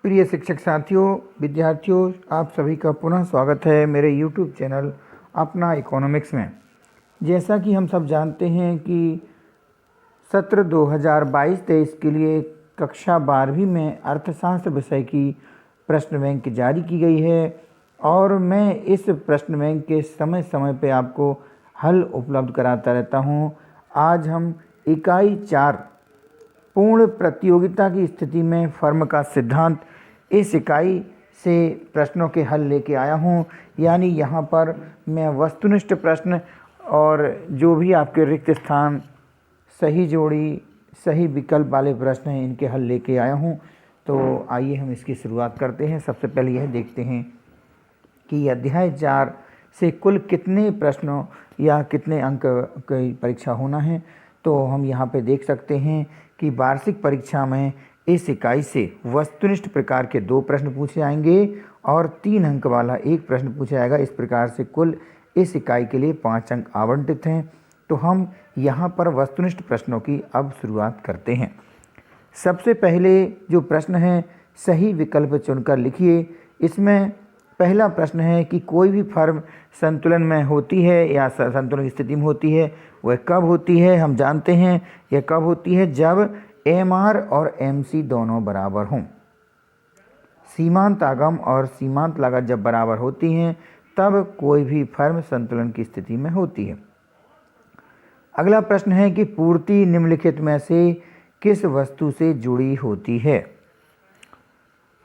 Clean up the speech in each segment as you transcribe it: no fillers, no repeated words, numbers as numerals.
प्रिय शिक्षक साथियों, विद्यार्थियों, आप सभी का पुनः स्वागत है मेरे YouTube चैनल अपना इकोनॉमिक्स में। जैसा कि हम सब जानते हैं कि सत्र 2022-23 के लिए कक्षा 12वीं में अर्थशास्त्र विषय की प्रश्न बैंक जारी की गई है और मैं इस प्रश्न बैंक के समय समय पे आपको हल उपलब्ध कराता रहता हूँ। आज हम इकाई 4 पूर्ण प्रतियोगिता की स्थिति में फर्म का सिद्धांत इस इकाई से प्रश्नों के हल लेके आया हूँ। यानी यहाँ पर मैं वस्तुनिष्ठ प्रश्न और जो भी आपके रिक्त स्थान, सही जोड़ी, सही विकल्प वाले प्रश्न हैं, इनके हल लेके आया हूँ। तो आइए हम इसकी शुरुआत करते हैं। सबसे पहले यह देखते हैं कि अध्याय 4 से कुल कितने प्रश्नों या कितने अंक की परीक्षा होना है। तो हम यहाँ पे देख सकते हैं कि वार्षिक परीक्षा में इस इकाई से वस्तुनिष्ठ प्रकार के 2 प्रश्न पूछे जाएंगे और 3 अंक वाला 1 प्रश्न पूछा जाएगा। इस प्रकार से कुल इस इकाई के लिए 5 अंक आवंटित हैं। तो हम यहाँ पर वस्तुनिष्ठ प्रश्नों की अब शुरुआत करते हैं। सबसे पहले जो प्रश्न है, सही विकल्प चुनकर लिखिए। इसमें पहला प्रश्न है कि कोई भी फर्म संतुलन में होती है या संतुलन की स्थिति में होती है, वह कब होती है। हम जानते हैं यह कब होती है, जब MR और MC दोनों बराबर हों। सीमांत आगम और सीमांत लागत जब बराबर होती हैं तब कोई भी फर्म संतुलन की स्थिति में होती है। अगला प्रश्न है कि पूर्ति निम्नलिखित में से किस वस्तु से जुड़ी होती है।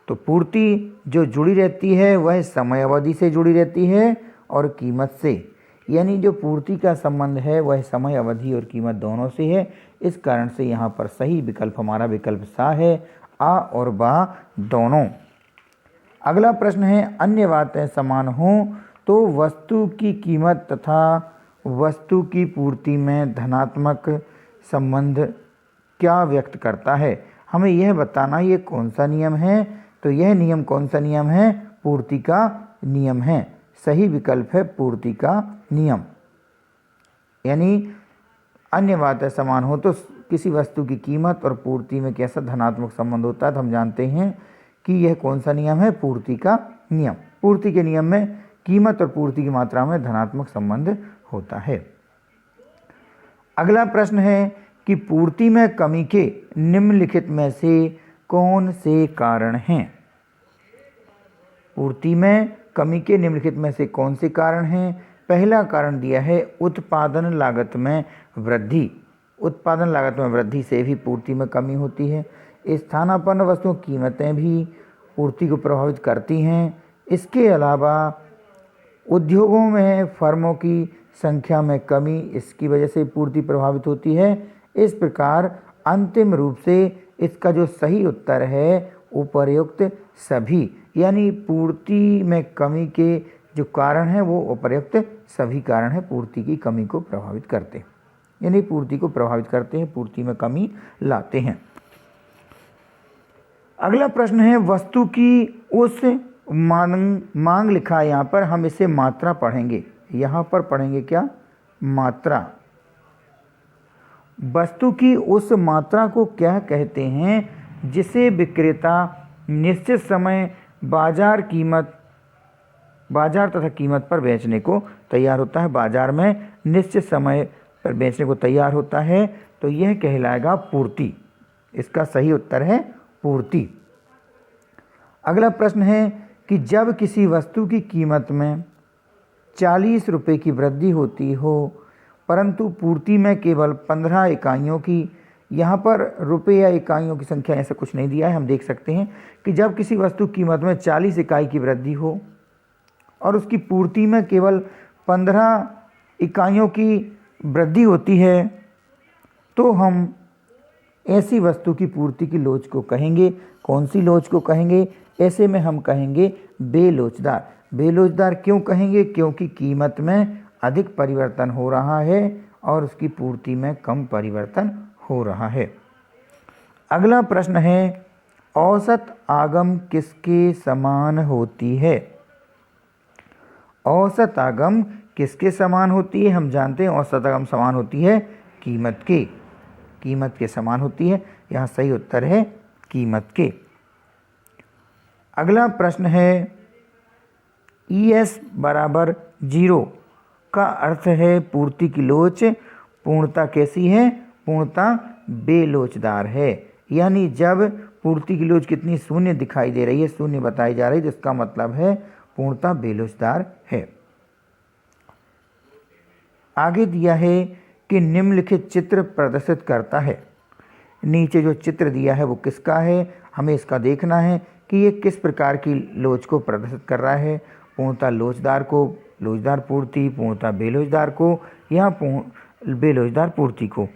तो पूर्ति जो जुड़ी रहती है वह समय अवधि से जुड़ी रहती है और कीमत से। यानी जो पूर्ति का संबंध है वह समय अवधि और कीमत दोनों से है। इस कारण से यहाँ पर सही विकल्प हमारा विकल्प सा है, आ और बा दोनों। अगला प्रश्न है, अन्य बातें समान हों तो वस्तु की कीमत तथा वस्तु की पूर्ति में धनात्मक संबंध क्या व्यक्त करता है। हमें यह बताना ये कौन सा नियम है। तो यह नियम कौन सा नियम है? पूर्ति का नियम है। सही विकल्प है पूर्ति का नियम। यानी अन्य बातें समान हो तो किसी वस्तु की कीमत और पूर्ति में कैसा धनात्मक संबंध होता है। तो हम जानते हैं कि यह कौन सा नियम है? पूर्ति का नियम। पूर्ति के नियम में कीमत और पूर्ति की मात्रा में धनात्मक संबंध होता है। अगला प्रश्न है कि पूर्ति में कमी के निम्नलिखित में से कौन से कारण हैं। पूर्ति में कमी के निम्नलिखित में से कौन से कारण हैं। पहला कारण दिया है उत्पादन लागत में वृद्धि। उत्पादन लागत में वृद्धि से भी पूर्ति में कमी होती है। स्थानापन्न वस्तुओं की कीमतें भी पूर्ति को प्रभावित करती हैं। इसके अलावा उद्योगों में फर्मों की संख्या में कमी, इसकी वजह से पूर्ति प्रभावित होती है। इस प्रकार अंतिम रूप से इसका जो सही उत्तर है उपर्युक्त सभी, यानी पूर्ति में कमी के जो कारण हैं वो उपर्युक्त सभी कारण हैं पूर्ति की कमी को प्रभावित करते हैं। यानी पूर्ति को प्रभावित करते हैं, पूर्ति में कमी लाते हैं। अगला प्रश्न है, वस्तु की उस मांग लिखा है। यहाँ पर हम इसे मात्रा पढ़ेंगे। यहाँ पर पढ़ेंगे क्या? मात्रा। वस्तु की उस मात्रा को क्या कहते हैं जिसे विक्रेता निश्चित समय बाजार तथा कीमत पर बेचने को तैयार होता है। बाजार में निश्चित समय पर बेचने को तैयार होता है तो यह कहलाएगा पूर्ति। इसका सही उत्तर है पूर्ति। अगला प्रश्न है कि जब किसी वस्तु की कीमत में 40 रुपये की वृद्धि होती हो परंतु पूर्ति में केवल 15 इकाइयों की, यहाँ पर रुपये या इकाइयों की संख्या ऐसा कुछ नहीं दिया है। हम देख सकते हैं कि जब किसी वस्तु की कीमत में 40 इकाई की वृद्धि हो और उसकी पूर्ति में केवल 15 इकाइयों की वृद्धि होती है तो हम ऐसी वस्तु की पूर्ति की लोच को कहेंगे। कौन सी लोच को कहेंगे? ऐसे में हम कहेंगे बेलोचदार। बेलोचदार क्यों कहेंगे? क्योंकि कीमत में अधिक परिवर्तन हो रहा है और उसकी पूर्ति में कम परिवर्तन हो रहा है। अगला प्रश्न है, औसत आगम किसके समान होती है। औसत आगम किसके समान होती है? हम जानते हैं औसत आगम समान होती है कीमत के समान होती है। यहाँ सही उत्तर है कीमत के। अगला प्रश्न है ES बराबर 0 का अर्थ है पूर्ति की लोच पूर्णता कैसी है? पूर्णता बेलोचदार है। यानी जब पूर्ति की लोच कितनी? शून्य दिखाई दे रही है, शून्य बताई जा रही है, जिसका मतलब है पूर्णता बेलोचदार है। आगे दिया है कि निम्नलिखित चित्र प्रदर्शित करता है। नीचे जो चित्र दिया है वो किसका है? हमें इसका देखना है कि ये किस प्रकार की लोच को प्रदर्शित कर रहा है। पूर्णता लोचदार को, लोचदार पूर्ति, पूर्णता बेलोचदार को या बेलोचदार पूर्ति को।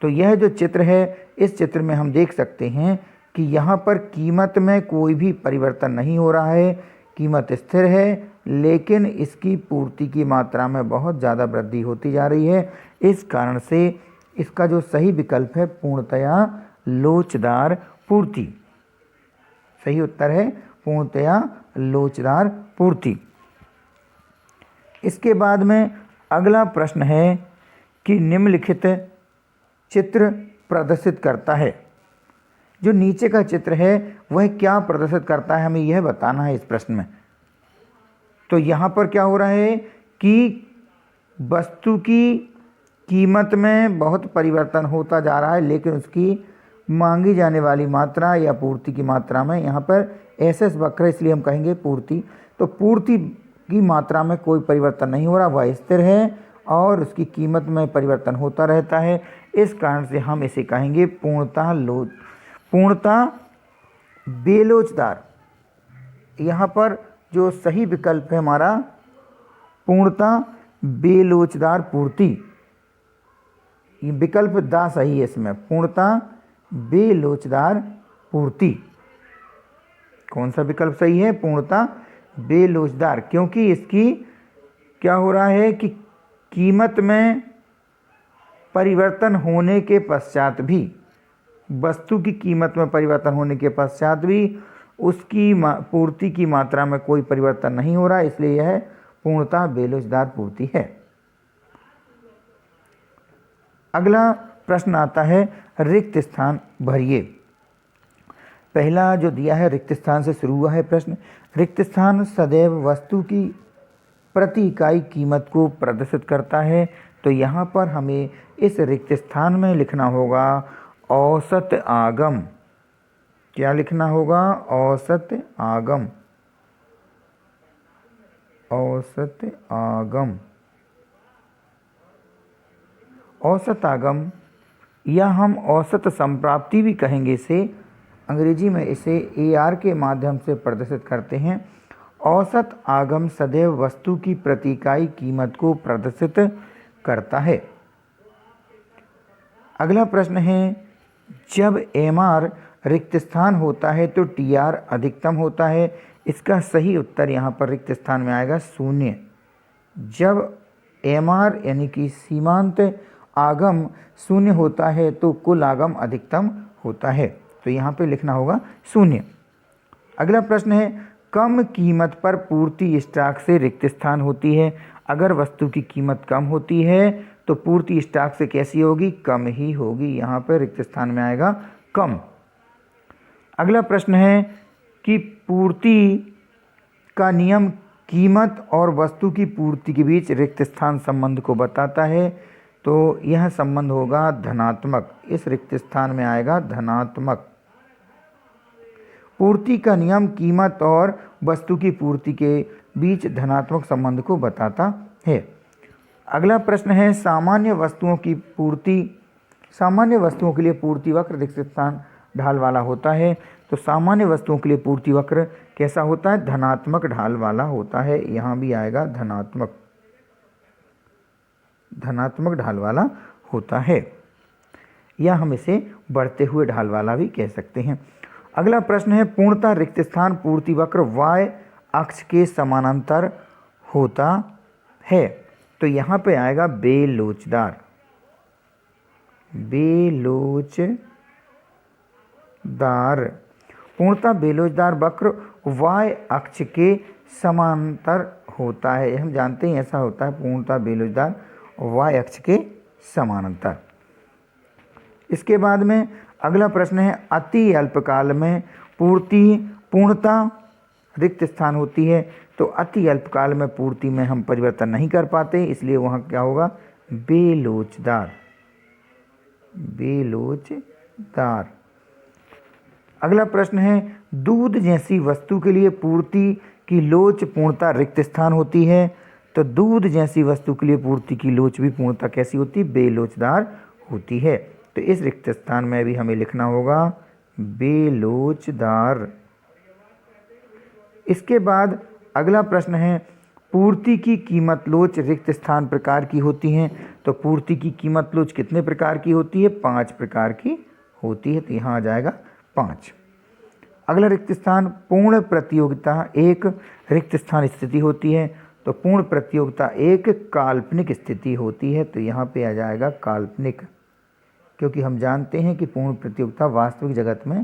तो यह जो चित्र है, इस चित्र में हम देख सकते हैं कि यहाँ पर कीमत में कोई भी परिवर्तन नहीं हो रहा है, कीमत स्थिर है, लेकिन इसकी पूर्ति की मात्रा में बहुत ज़्यादा वृद्धि होती जा रही है। इस कारण से इसका जो सही विकल्प है पूर्णतया लोचदार पूर्ति। सही उत्तर है पूर्णतया लोचदार पूर्ति। इसके बाद में अगला प्रश्न है कि निम्नलिखित चित्र प्रदर्शित करता है। जो नीचे का चित्र है वह क्या प्रदर्शित करता है, हमें यह बताना है इस प्रश्न में। तो यहाँ पर क्या हो रहा है कि वस्तु की कीमत में बहुत परिवर्तन होता जा रहा है, लेकिन उसकी मांगी जाने वाली मात्रा या पूर्ति की मात्रा में यहाँ पर SS वक्र है, इसलिए हम कहेंगे पूर्ति। तो पूर्ति की मात्रा में कोई परिवर्तन नहीं हो रहा, वह स्थिर है और उसकी कीमत में परिवर्तन होता रहता है। इस कारण से हम इसे कहेंगे पूर्णता बेलोचदार। यहाँ पर जो सही विकल्प है हमारा पूर्णता बेलोचदार पूर्ति। ये विकल्प दा सही है इसमें, पूर्णता बेलोचदार पूर्ति। कौन सा विकल्प सही है? पूर्णता बेलोचदार, क्योंकि इसकी क्या हो रहा है कि कीमत में परिवर्तन होने के पश्चात भी, वस्तु की कीमत में परिवर्तन होने के पश्चात भी उसकी पूर्ति की मात्रा में कोई परिवर्तन नहीं हो रहा, इसलिए यह पूर्णता बेलोचदार पूर्ति है। अगला प्रश्न आता है रिक्त स्थान भरिए। पहला जो दिया है रिक्त स्थान से शुरू हुआ है प्रश्न। रिक्त स्थान सदैव वस्तु की प्रति इकाई कीमत को प्रदर्शित करता है। तो यहाँ पर हमें इस रिक्त स्थान में लिखना होगा औसत आगम। क्या लिखना होगा? औसत आगम। औसत आगम। औसत आगम या हम औसत संप्राप्ति भी कहेंगे इसे। अंग्रेजी में इसे AR के माध्यम से प्रदर्शित करते हैं। औसत आगम सदैव वस्तु की प्रति इकाई कीमत को प्रदर्शित करता है। अगला प्रश्न है जब MR रिक्त स्थान होता है तो TR अधिकतम होता है। इसका सही उत्तर यहाँ पर रिक्त स्थान में आएगा 0। जब MR यानी कि सीमांत आगम 0 होता है तो कुल आगम अधिकतम होता है। तो यहाँ पे लिखना होगा 0। अगला प्रश्न है कम कीमत पर पूर्ति स्टॉक से रिक्त स्थान होती है। अगर वस्तु की कीमत कम होती है तो पूर्ति स्टॉक से कैसी होगी? कम ही होगी। यहाँ पर रिक्त स्थान में आएगा कम। अगला प्रश्न है कि पूर्ति का नियम कीमत और वस्तु की पूर्ति के बीच रिक्त स्थान संबंध को बताता है। तो यह संबंध होगा धनात्मक। इस रिक्त स्थान में आएगा धनात्मक। पूर्ति का नियम कीमत और वस्तु की पूर्ति के बीच धनात्मक संबंध को बताता है। अगला प्रश्न है सामान्य वस्तुओं की पूर्ति। सामान्य वस्तुओं के लिए पूर्ति वक्र रिक्त स्थान ढाल वाला होता है। तो सामान्य वस्तुओं के लिए पूर्ति वक्र कैसा होता है? धनात्मक ढाल वाला होता है। यहाँ भी आएगा धनात्मक। धनात्मक ढाल वाला होता है, या हम इसे बढ़ते हुए ढाल वाला भी कह सकते हैं। अगला प्रश्न है पूर्णतः रिक्त स्थान पूर्ति वक्र y अक्ष के समानांतर होता है। तो यहाँ पे आएगा बेलोचदार। बेलोचदार। पूर्णतः बेलोचदार वक्र y अक्ष के समांतर होता है। हम जानते हैं ऐसा होता है पूर्णतः बेलोचदार y अक्ष के समानांतर। इसके बाद में अगला प्रश्न है अति अल्पकाल में पूर्णता रिक्त स्थान होती है तो अति अल्पकाल में पूर्ति में हम परिवर्तन नहीं कर पाते, इसलिए वहाँ क्या होगा, बेलोचदार। बेलोचदार। अगला प्रश्न है, दूध जैसी वस्तु के लिए पूर्ति की लोच पूर्णतः रिक्त स्थान होती है। तो दूध जैसी वस्तु के लिए पूर्ति की लोच भी पूर्णतः कैसी होती है, बेलोचदार होती है। तो इस रिक्त स्थान में भी हमें लिखना होगा बेलोचदार। इसके बाद अगला प्रश्न है, पूर्ति की कीमत लोच रिक्त स्थान प्रकार की होती हैं। तो पूर्ति की कीमत लोच कितने प्रकार की होती है, 5 प्रकार की होती है। तो यहाँ आ जाएगा 5। अगला रिक्त स्थान, पूर्ण प्रतियोगिता एक रिक्त स्थान स्थिति होती है। तो पूर्ण प्रतियोगिता एक काल्पनिक स्थिति होती है। तो यहाँ पे आ जाएगा काल्पनिक, क्योंकि हम जानते हैं कि पूर्ण प्रतियोगिता वास्तविक जगत में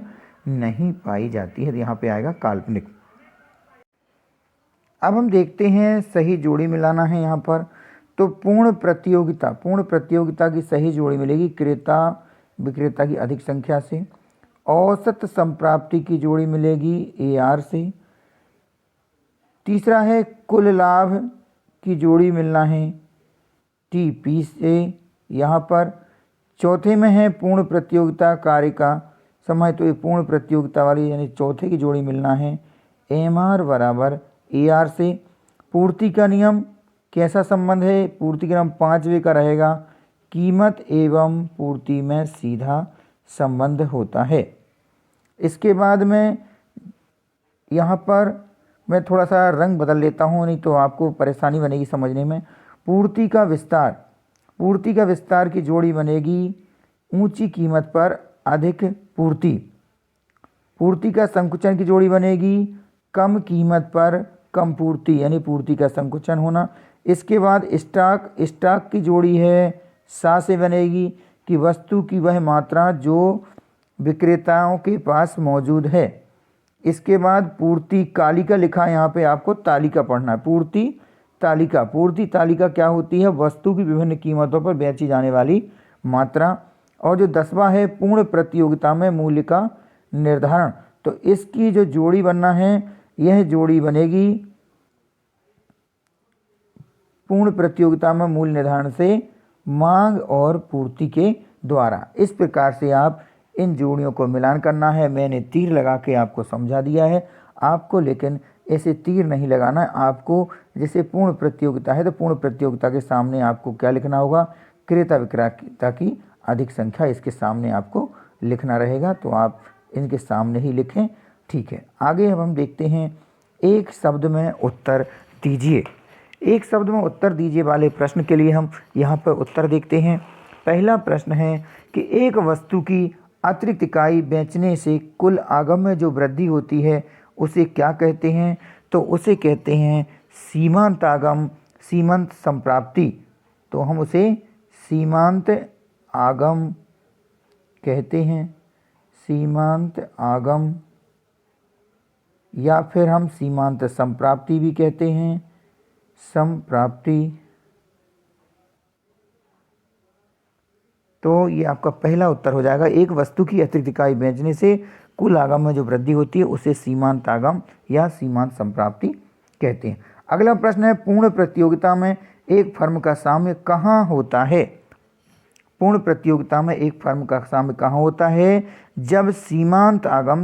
नहीं पाई जाती है। तो यहाँ पे आएगा काल्पनिक। अब हम देखते हैं सही जोड़ी मिलाना है यहाँ पर। तो पूर्ण प्रतियोगिता की सही जोड़ी मिलेगी क्रेता विक्रेता की अधिक संख्या से। औसत संप्राप्ति की जोड़ी मिलेगी AR से। तीसरा है कुल लाभ की जोड़ी मिलना है TP से यहाँ पर। चौथे में है पूर्ण प्रतियोगिता कार्य का समय। तो ये पूर्ण प्रतियोगिता वाली यानी चौथे की जोड़ी मिलना है MR बराबर AR से। पूर्ति का नियम कैसा संबंध है, पूर्ति का नियम 5वें का रहेगा, कीमत एवं पूर्ति में सीधा संबंध होता है। इसके बाद में यहाँ पर मैं थोड़ा सा रंग बदल लेता हूँ, नहीं तो आपको परेशानी बनेगी समझने में। पूर्ति का विस्तार की जोड़ी बनेगी ऊंची कीमत पर अधिक पूर्ति। पूर्ति का संकुचन की जोड़ी बनेगी कम कीमत पर कम पूर्ति, यानी पूर्ति का संकुचन होना। इसके बाद स्टॉक की जोड़ी है सा से बनेगी कि वस्तु की वह मात्रा जो विक्रेताओं के पास मौजूद है। इसके बाद पूर्ति कालिका लिखा है, यहाँ पे आपको तालिका पढ़ना है। पूर्ति तालिका क्या होती है, वस्तु की विभिन्न कीमतों पर बेची जाने वाली मात्रा। और जो 10वां है पूर्ण प्रतियोगिता में मूल्य का निर्धारण। तो इसकी जो जोड़ी बनना है, यह जोड़ी बनेगी पूर्ण प्रतियोगिता में मूल्य निर्धारण से मांग और पूर्ति के द्वारा। इस प्रकार से आप इन जोड़ियों को मिलान करना है। मैंने तीर लगा के आपको समझा दिया है, आपको लेकिन ऐसे तीर नहीं लगाना है। आपको जैसे पूर्ण प्रतियोगिता है तो पूर्ण प्रतियोगिता के सामने आपको क्या लिखना होगा, क्रेता विक्रेता की अधिक संख्या इसके सामने आपको लिखना रहेगा। तो आप इनके सामने ही लिखें, ठीक है। आगे अब हम देखते हैं एक शब्द में उत्तर दीजिए। एक शब्द में उत्तर दीजिए वाले प्रश्न के लिए हम यहाँ पर उत्तर देखते हैं। पहला प्रश्न है कि एक वस्तु की अतिरिक्त इकाई बेचने से कुल आगम में जो वृद्धि होती है उसे क्या कहते हैं। तो उसे कहते हैं सीमांत आगम, सीमांत संप्राप्ति। तो हम उसे सीमांत आगम कहते हैं, सीमांत आगम, या फिर हम सीमांत संप्राप्ति भी कहते हैं, संप्राप्ति। तो ये आपका पहला उत्तर हो जाएगा। एक वस्तु की अतिरिक्त इकाई बेचने से कुल आगम में जो वृद्धि होती है उसे सीमांत आगम या सीमांत संप्राप्ति कहते हैं। अगला प्रश्न है पूर्ण प्रतियोगिता में एक फर्म का साम्य कहाँ होता है। पूर्ण प्रतियोगिता में एक फर्म का साम्य कहाँ होता है, जब सीमांत आगम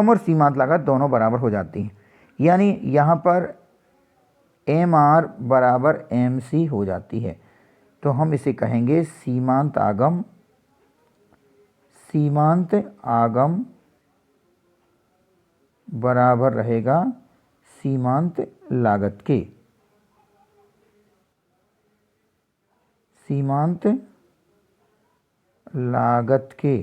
और सीमांत लागत दोनों बराबर हो जाती हैं। यानी यहाँ पर MR बराबर MC हो जाती है। तो हम इसे कहेंगे सीमांत आगम बराबर रहेगा सीमांत लागत के। सीमांत लागत के।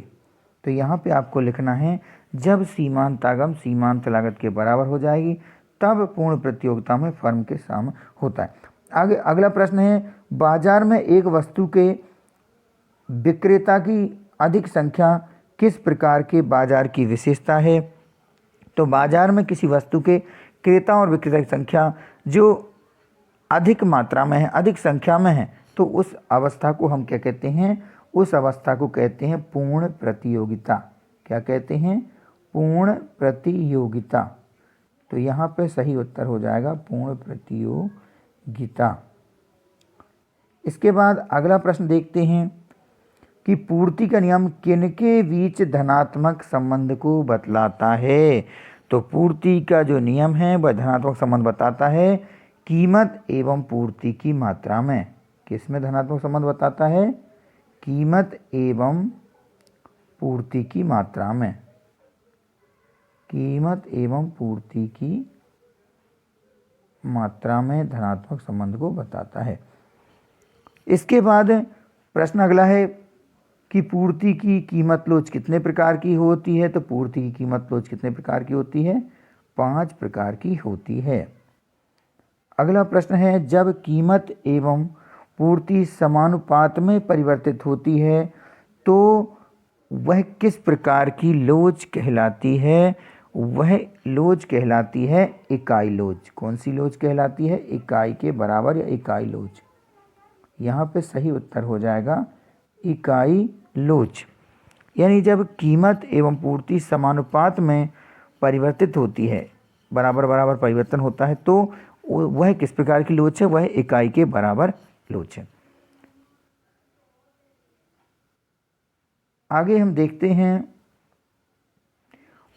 तो यहाँ पे आपको लिखना है जब सीमांत आगम सीमांत लागत के बराबर हो जाएगी तब पूर्ण प्रतियोगिता में फर्म के साम्य होता है। आगे अगला प्रश्न है बाजार में एक वस्तु के विक्रेता की अधिक संख्या किस प्रकार के बाजार की विशेषता है। तो बाजार में किसी वस्तु के क्रेता और विक्रेता की संख्या जो अधिक मात्रा में है, अधिक संख्या में है, तो उस अवस्था को हम क्या कहते हैं, उस अवस्था को कहते हैं पूर्ण प्रतियोगिता। क्या कहते हैं, पूर्ण प्रतियोगिता। तो यहाँ पे सही उत्तर हो जाएगा पूर्ण प्रतियोगिता। इसके बाद अगला प्रश्न देखते हैं कि पूर्ति का नियम किनके बीच धनात्मक संबंध को बतलाता है। तो पूर्ति का जो नियम है वह धनात्मक संबंध बताता है कीमत एवं पूर्ति की मात्रा में। किसमें धनात्मक संबंध बताता है? कीमत एवं पूर्ति की मात्रा में। कीमत एवं पूर्ति की मात्रा में धनात्मक संबंध को बताता है। इसके बाद प्रश्न अगला है कि पूर्ति की कीमत लोच कितने प्रकार की होती है। तो पूर्ति की कीमत लोच कितने प्रकार की होती है? 5 प्रकार की होती है। अगला प्रश्न है जब कीमत एवं पूर्ति समानुपात में परिवर्तित होती है तो वह किस प्रकार की लोच कहलाती है? वह लोच कहलाती है इकाई लोच। कौन सी लोच कहलाती है? इकाई के बराबर या इकाई लोच। यहाँ पे सही उत्तर हो जाएगा इकाई लोच। यानी जब कीमत एवं पूर्ति समानुपात में परिवर्तित होती है, बराबर बराबर परिवर्तन होता है, तो वह किस प्रकार की लोच है? वह इकाई के बराबर लोच है। आगे हम देखते हैं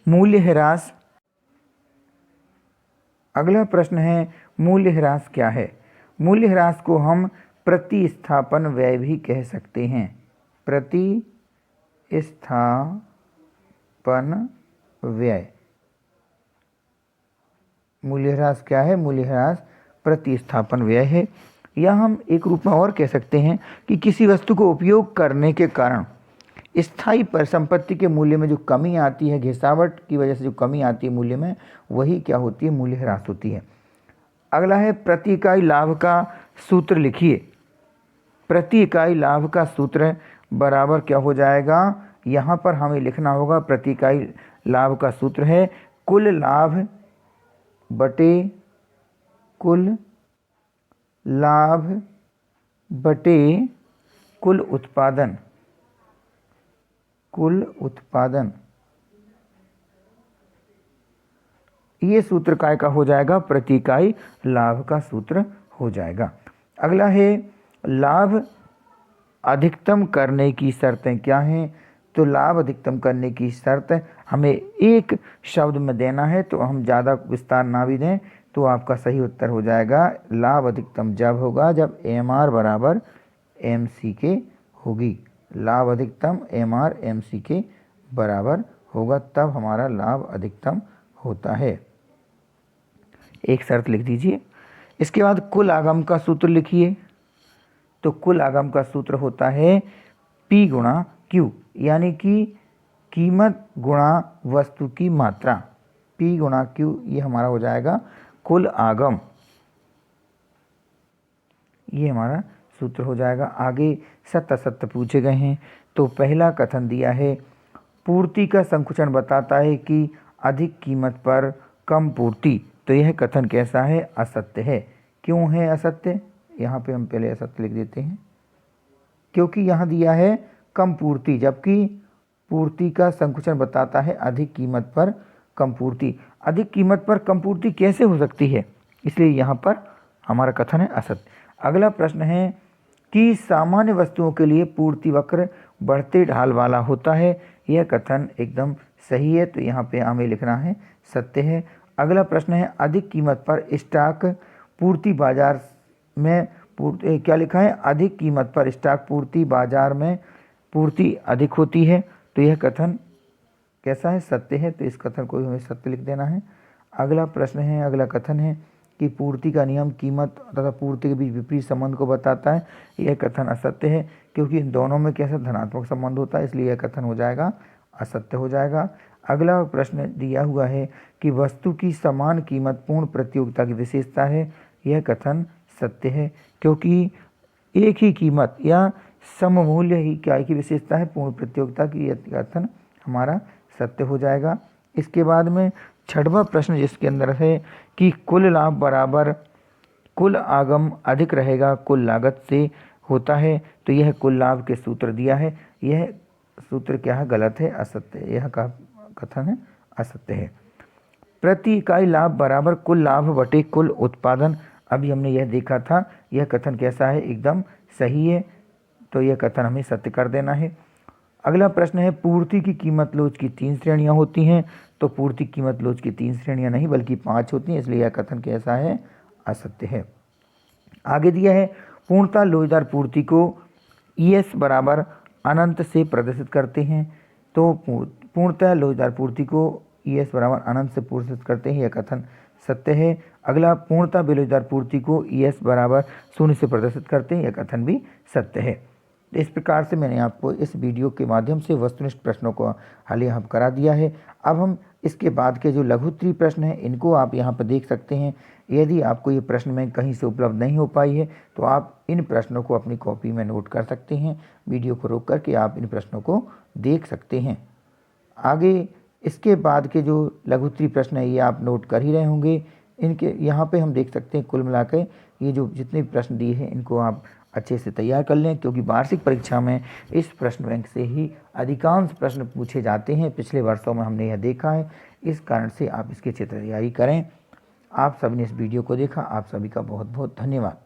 मूल्यह्रास। अगला प्रश्न है मूल्यह्रास क्या है? मूल्यह्रास को हम प्रतिस्थापन व्यय भी कह सकते हैं। प्रतिस्थापन व्यय। मूल्यह्रास क्या है? मूल्यह्रास प्रतिस्थापन व्यय है। या हम एक रूप में और कह सकते हैं कि किसी वस्तु को उपयोग करने के कारण स्थायी परिसंपत्ति के मूल्य में जो कमी आती है, घिसावट की वजह से जो कमी आती है मूल्य में, वही क्या होती है? मूल्यह्रास होती है। अगला है प्रति इकाई लाभ का सूत्र लिखिए। प्रति इकाई लाभ का सूत्र बराबर क्या हो जाएगा? यहाँ पर हमें लिखना होगा प्रति इकाई लाभ का सूत्र है कुल लाभ बटे कुल लाभ बटे कुल उत्पादन। कुल उत्पादन, ये सूत्र काय का हो जाएगा? प्रति इकाई लाभ का सूत्र हो जाएगा। अगला है लाभ अधिकतम करने की शर्तें क्या हैं। तो लाभ अधिकतम करने की शर्त हमें एक शब्द में देना है, तो हम ज़्यादा विस्तार ना भी दें, तो आपका सही उत्तर हो जाएगा लाभ अधिकतम जब होगा जब एम.आर. बराबर एम.सी. के होगी। लाभ अधिकतम एम.आर. एम.सी. के बराबर होगा, तब हमारा लाभ अधिकतम होता है। एक शर्त लिख दीजिए। इसके बाद कुल आगम का सूत्र लिखिए। तो कुल आगम का सूत्र होता है P गुणा Q, यानी कि कीमत गुणा वस्तु की मात्रा। P गुणा Q, ये हमारा हो जाएगा कुल आगम। ये हमारा सूत्र हो जाएगा। आगे सत्य असत्य पूछे गए हैं। तो पहला कथन दिया है पूर्ति का संकुचन बताता है कि अधिक कीमत पर कम पूर्ति। तो यह कथन कैसा है? असत्य है। क्यों है असत्य? यहाँ पे हम पहले असत्य लिख देते हैं, क्योंकि यहाँ दिया है कम पूर्ति, जबकि पूर्ति का संकुचन बताता है अधिक कीमत पर कम पूर्ति। अधिक कीमत पर कम पूर्ति कैसे हो सकती है? इसलिए यहाँ पर हमारा कथन है असत्य। अगला प्रश्न है कि सामान्य वस्तुओं के लिए पूर्ति वक्र बढ़ते ढाल वाला होता है। यह कथन एकदम सही है, तो यहाँ पे हमें लिखना है सत्य है। अगला प्रश्न है अधिक कीमत पर स्टॉक पूर्ति बाजार में क्या लिखा है? अधिक कीमत पर स्टॉक पूर्ति बाजार में पूर्ति अधिक होती है। तो यह कथन कैसा है? सत्य है। तो इस कथन को हमें सत्य लिख देना है। अगला प्रश्न है, अगला कथन है कि पूर्ति का नियम कीमत तथा पूर्ति के बीच विपरीत संबंध को बताता है। यह कथन असत्य है, क्योंकि इन दोनों में कैसा धनात्मक संबंध होता है, इसलिए यह कथन हो जाएगा असत्य हो जाएगा। अगला प्रश्न दिया हुआ है कि वस्तु की समान कीमत पूर्ण प्रतियोगिता की विशेषता है। यह कथन सत्य है, क्योंकि एक ही कीमत या सममूल्य ही क्या की विशेषता है? पूर्ण प्रतियोगिता की। यह कथन हमारा सत्य हो जाएगा। इसके बाद में छठवां प्रश्न जिसके अंदर है कि कुल लाभ बराबर कुल आगम अधिक रहेगा कुल लागत से होता है। तो यह कुल लाभ के सूत्र दिया है। यह सूत्र क्या है? गलत है, असत्य है। यह का कथन है असत्य है। प्रति इकाई लाभ बराबर कुल लाभ बटे कुल उत्पादन, अभी हमने यह देखा था, यह कथन कैसा है, एकदम सही है, तो यह कथन हमें सत्य कर देना है। अगला प्रश्न है पूर्ति की कीमत लोच की 3 श्रेणियां होती हैं, तो पूर्ति की कीमत लोच की 3 श्रेणियां नहीं बल्कि 5 होती हैं, इसलिए यह कथन कैसा है, असत्य है। आगे दिया है पूर्णतः लोचदार पूर्ति को ES बराबर अनंत से प्रदर्शित करते हैं, तो पूर्णतः लोचदार पूर्ति को ES बराबर अनंत से प्रदर्शित करते हैं, यह कथन सत्य है। अगला पूर्णतः बेलोचदार पूर्ति को ES बराबर 0 से प्रदर्शित करते हैं, यह कथन भी सत्य है। तो इस प्रकार से मैंने आपको इस वीडियो के माध्यम से वस्तुनिष्ठ प्रश्नों को हल यहाँ करा दिया है। अब हम इसके बाद के जो लघु उत्तरीय प्रश्न हैं इनको आप यहाँ पर देख सकते हैं। यदि आपको ये प्रश्न में कहीं से उपलब्ध नहीं हो पाई है तो आप इन प्रश्नों को अपनी कॉपी में नोट कर सकते हैं। वीडियो को रोक करके आप इन प्रश्नों को देख सकते हैं। आगे इसके बाद के जो लघु उत्तरीय प्रश्न है ये आप नोट कर ही रहे होंगे। इनके यहाँ पे हम देख सकते हैं कुल मिलाकर ये जो जितने भी प्रश्न दिए हैं इनको आप अच्छे से तैयार कर लें, क्योंकि वार्षिक परीक्षा में इस प्रश्न बैंक से ही अधिकांश प्रश्न पूछे जाते हैं। पिछले वर्षों में हमने यह देखा है, इस कारण से आप इसकी अच्छी तैयारी करें। आप सभी ने इस वीडियो को देखा, आप सभी का बहुत बहुत धन्यवाद।